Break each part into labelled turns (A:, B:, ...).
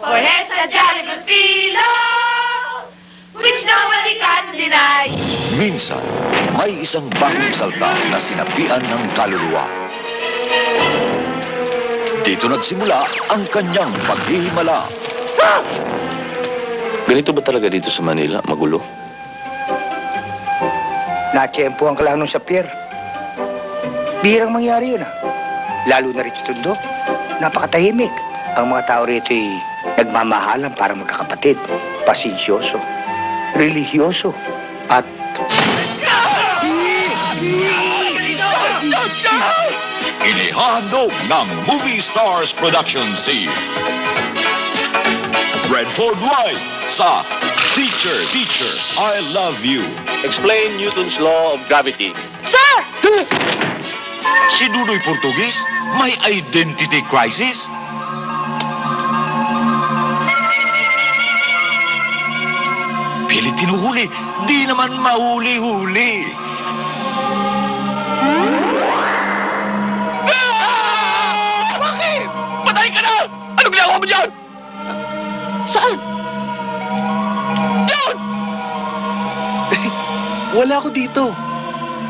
A: For he's a jolly good fellow, which nobody can deny.
B: Minsan, may isang bagong salta na sinabihan ng kaluluwa. Dito nagsimula ang kanyang paghihimala.
C: Ganito ba talaga dito sa Manila? Magulo?
D: Natsyempohan ka lang nung sa pier. Bihirang mangyari yun, Lalo na rito Tondo. Napakatahimik. Ang mga tao rito ay nagmamahalan para magkakapatid. Pasensyoso. Religyoso. At...
B: Inihahandog ng Movie Stars Production si Redford White sa Teacher, Teacher, I Love You.
C: Explain Newton's law of gravity.
B: Si Dudoy Portugis may identity crisis. Pilit tinuhuli, di naman mahuli-huli.
C: Bakit? Patay ka na! Anong ginagawa mo dyan? Saan? Diyan!
E: Wala ako dito.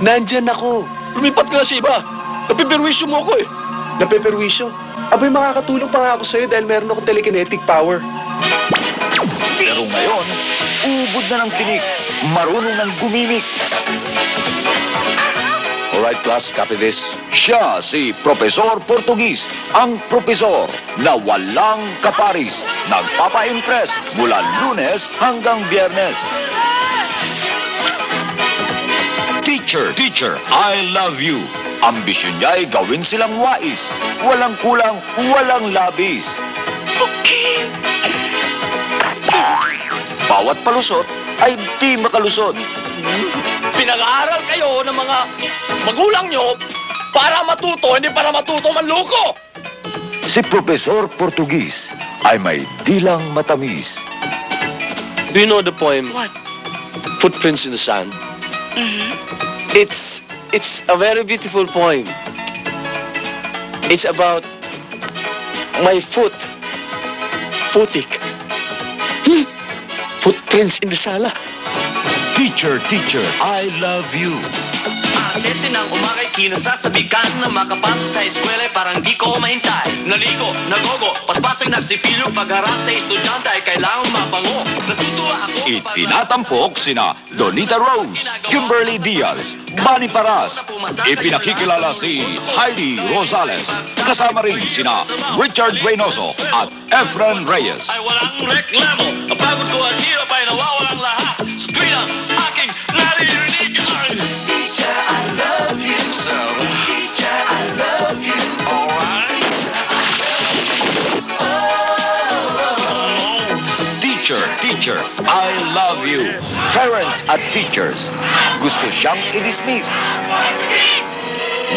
E: Nandyan ako.
C: Lumipat ka na sa iba. Napipirwisyo mo ako eh.
E: Napeperwisyo. Aboy, makakatulong pa nga ako sa'yo dahil meron akong telekinetic power.
B: Pero ngayon, ubod na ng tinik, marunong ng gumimik.
C: Alright, class, copy this.
B: Siya si Profesor Portugis, ang profesor na walang kaparis, nagpapa-impress mula Lunes hanggang Biyernes. Teacher, Teacher, I Love You. Ambisyon niya ay gawin silang wais. Walang kulang, walang labis.
C: Okay.
B: Bawat palusot ay di makalusot.
C: Pinag-aaral kayo ng mga magulang nyo para matuto, hindi para matuto manloko.
B: Si Profesor Portugis ay may dilang matamis.
C: Do you know the poem?
A: What?
C: Footprints in the Sand? It's a very beautiful poem. It's about my footik. Footprints in the sala.
B: Teacher, Teacher, I Love You.
F: Alas 7 ng umagay, kinasasabikan na makapasok sa eskwela parang di ko mahintay. Naligo, nagogo, paspasang nagsipilo, pagharap sa estudyante ay kailangang mabango. Natutuwa ako.
B: Itinatampok sina Donita Rose, Kimberly Diaz, Manny Paras. Ipinakikilala si Heidi Rosales. Kasama rin sina Richard Reynoso at Efren Reyes.
F: Ay walang reklamo, ang pagod ko at hirap ay nawawalang lahat. Sa tuwin ang aking naririnig ay... Teacher, I love you. So, teacher, I love you. Alright.
B: Teacher, Teacher, I Love You. Parents at teachers, gusto siyang i-dismiss.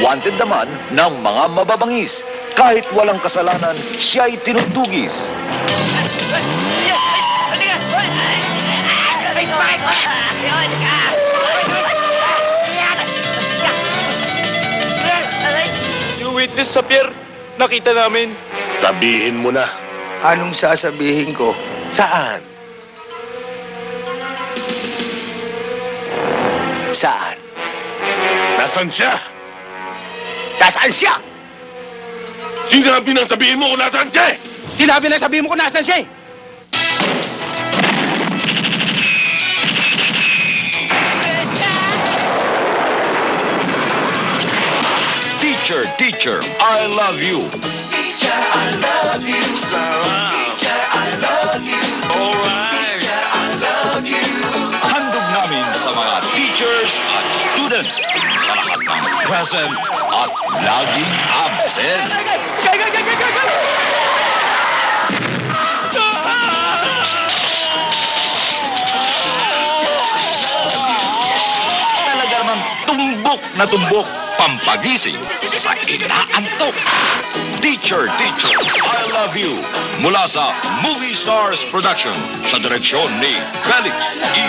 B: Wanted naman ng mga mababangis. Kahit walang kasalanan, siya'y tinutugis.
C: Yung witness sa pier, nakita namin. Sabihin mo na.
D: Anong sasabihin ko?
E: Saan? Saan?
G: Nasaan siya?
E: Nasaan siya?
G: Sinabi nang sabihin mo kung nasaan siya!
E: Sinabi na sabihin mo kung nasaan siya.
B: Teacher, Teacher, I Love You.
F: Teacher, I love you. So, teacher, I love you. Alright. Teacher, I love you.
B: Handog namin sa mga teachers at students sa lahat ng present at laging absent. Talaga namang tumbok na tumbok, pampagising sa inaantok. Teacher, Teacher, I Love You. Mula sa Movie Stars Production sa direksyon ni Felix E.